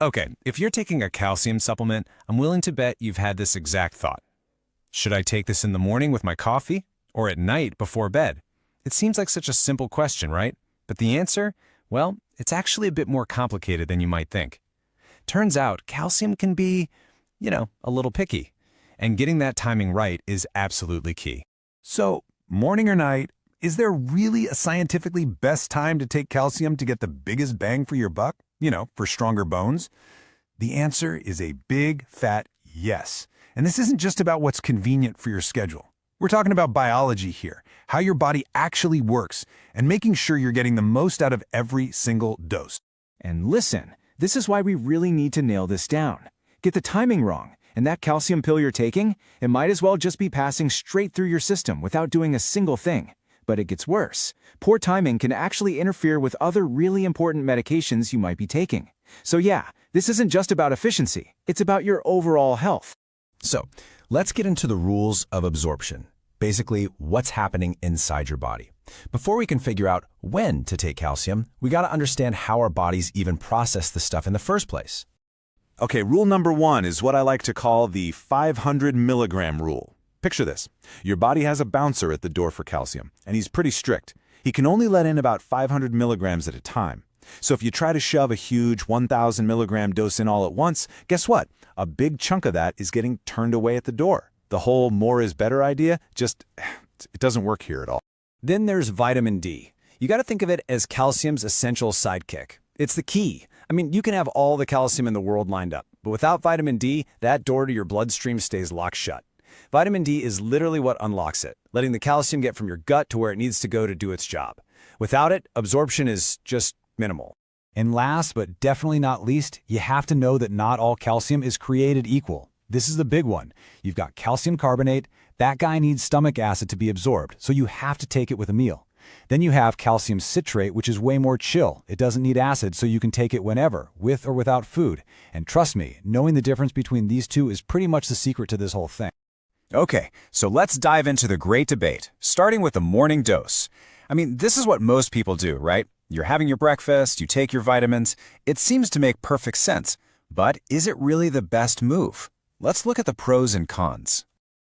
Okay, if you're taking a calcium supplement, I'm willing to bet you've had this exact thought. Should I take this in the morning with my coffee or at night before bed? It seems like such a simple question, right? But the answer? Well, it's actually a bit more complicated than you might think. Turns out calcium can be, a little picky. And getting that timing right is absolutely key. So, morning or night, is there really a scientifically best time to take calcium to get the biggest bang for your buck? For stronger bones? The answer is a big, fat yes. And this isn't just about what's convenient for your schedule. We're talking about biology here, how your body actually works, and making sure you're getting the most out of every single dose. And listen, this is why we really need to nail this down. Get the timing wrong, and that calcium pill you're taking, it might as well just be passing straight through your system without doing a single thing. But it gets worse. Poor timing can actually interfere with other really important medications you might be taking. So yeah, this isn't just about efficiency, it's about your overall health. So, let's get into the rules of absorption. Basically, what's happening inside your body. Before we can figure out when to take calcium, we gotta understand how our bodies even process the stuff in the first place. Okay, rule number 1 is what I like to call the 500 milligram rule. Picture this. Your body has a bouncer at the door for calcium, and he's pretty strict. He can only let in about 500 milligrams at a time. So if you try to shove a huge 1,000 milligram dose in all at once, guess what? A big chunk of that is getting turned away at the door. The whole more is better idea, it doesn't work here at all. Then there's vitamin D. You got to think of it as calcium's essential sidekick. It's the key. You can have all the calcium in the world lined up, but without vitamin D, that door to your bloodstream stays locked shut. Vitamin D is literally what unlocks it, letting the calcium get from your gut to where it needs to go to do its job. Without it, absorption is just minimal. And last but definitely not least, you have to know that not all calcium is created equal. This is the big one. You've got calcium carbonate. That guy needs stomach acid to be absorbed, so you have to take it with a meal. Then you have calcium citrate, which is way more chill. It doesn't need acid, so you can take it whenever, with or without food. And trust me, knowing the difference between these two is pretty much the secret to this whole thing. Okay, so let's dive into the great debate, starting with the morning dose. This is what most people do, right? You're having your breakfast, you take your vitamins. It seems to make perfect sense. But is it really the best move? Let's look at the pros and cons.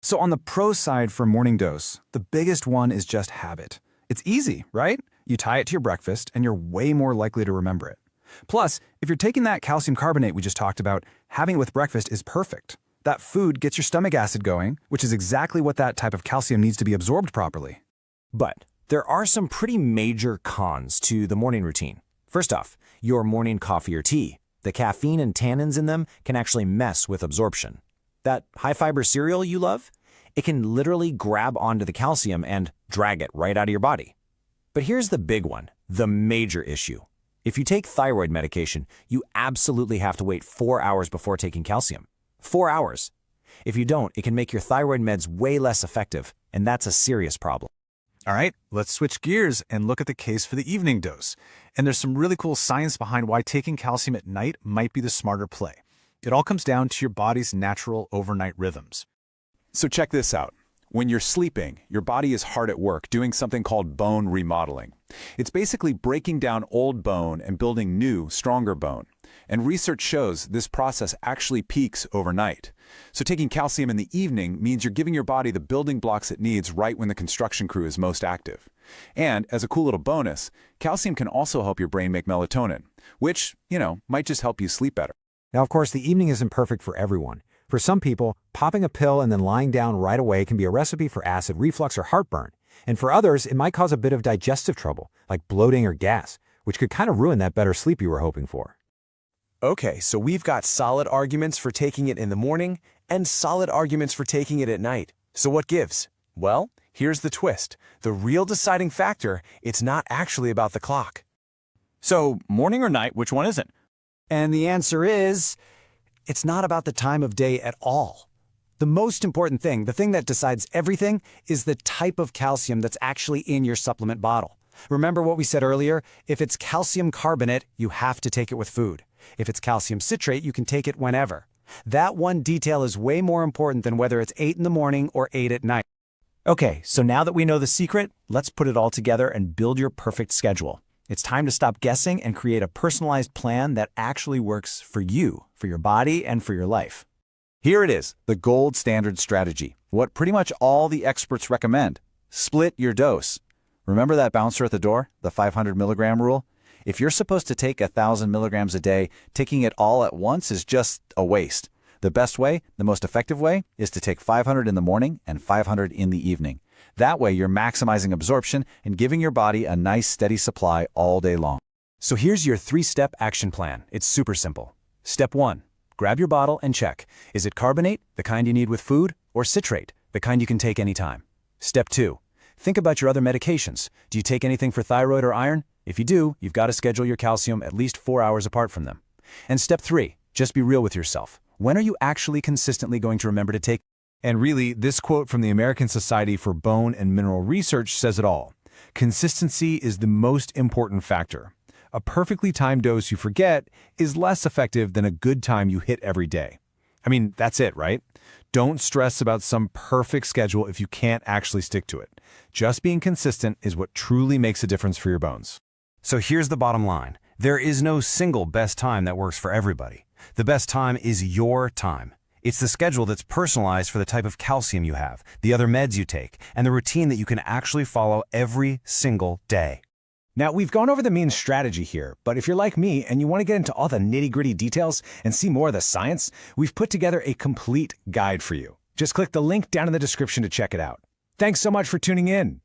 So on the pro side for morning dose, the biggest one is just habit. It's easy, right? You tie it to your breakfast and you're way more likely to remember it. Plus, if you're taking that calcium carbonate we just talked about, having it with breakfast is perfect. That food gets your stomach acid going, which is exactly what that type of calcium needs to be absorbed properly. But there are some pretty major cons to the morning routine. First off, your morning coffee or tea. The caffeine and tannins in them can actually mess with absorption. That high-fiber cereal you love? It can literally grab onto the calcium and drag it right out of your body. But here's the big one, the major issue. If you take thyroid medication, you absolutely have to wait 4 hours before taking calcium. 4 hours. If you don't, it can make your thyroid meds way less effective, and that's a serious problem. All right, let's switch gears and look at the case for the evening dose. And there's some really cool science behind why taking calcium at night might be the smarter play. It all comes down to your body's natural overnight rhythms. So check this out. When you're sleeping, your body is hard at work doing something called bone remodeling. It's basically breaking down old bone and building new, stronger bone. And research shows this process actually peaks overnight. So taking calcium in the evening means you're giving your body the building blocks it needs right when the construction crew is most active. And as a cool little bonus, calcium can also help your brain make melatonin, which, might just help you sleep better. Now, of course, the evening isn't perfect for everyone. For some people, popping a pill and then lying down right away can be a recipe for acid reflux or heartburn. And for others, it might cause a bit of digestive trouble, like bloating or gas, which could kind of ruin that better sleep you were hoping for. Okay, so we've got solid arguments for taking it in the morning and solid arguments for taking it at night. So what gives? Well, here's the twist. The real deciding factor, it's not actually about the clock. So morning or night, which one is it? And the answer is, it's not about the time of day at all. The most important thing, the thing that decides everything, is the type of calcium that's actually in your supplement bottle. Remember what we said earlier? If it's calcium carbonate, you have to take it with food. If it's calcium citrate, you can take it whenever. That one detail is way more important than whether it's 8 in the morning or 8 at night. Okay, so now that we know the secret, let's put it all together and build your perfect schedule. It's time to stop guessing and create a personalized plan that actually works for you, for your body, and for your life. Here it is, the gold standard strategy, what pretty much all the experts recommend. Split your dose. Remember that bouncer at the door, the 500 milligram rule? If you're supposed to take 1,000 milligrams a day, taking it all at once is just a waste. The best way, the most effective way, is to take 500 in the morning and 500 in the evening. That way you're maximizing absorption and giving your body a nice steady supply all day long. So here's your 3-step action plan. It's super simple. Step 1. Grab your bottle and check. Is it carbonate, the kind you need with food, or citrate, the kind you can take anytime? Step 2. Think about your other medications. Do you take anything for thyroid or iron? If you do, you've got to schedule your calcium at least 4 hours apart from them. And step 3. Just be real with yourself. When are you actually consistently going to remember to take? And really, this quote from the American Society for Bone and Mineral Research says it all. Consistency is the most important factor. A perfectly timed dose you forget is less effective than a good time you hit every day. I mean, that's it, right? Don't stress about some perfect schedule if you can't actually stick to it. Just being consistent is what truly makes a difference for your bones. So here's the bottom line. There is no single best time that works for everybody. The best time is your time. It's the schedule that's personalized for the type of calcium you have, the other meds you take, and the routine that you can actually follow every single day. Now, we've gone over the main strategy here, but if you're like me and you want to get into all the nitty-gritty details and see more of the science, we've put together a complete guide for you. Just click the link down in the description to check it out. Thanks so much for tuning in.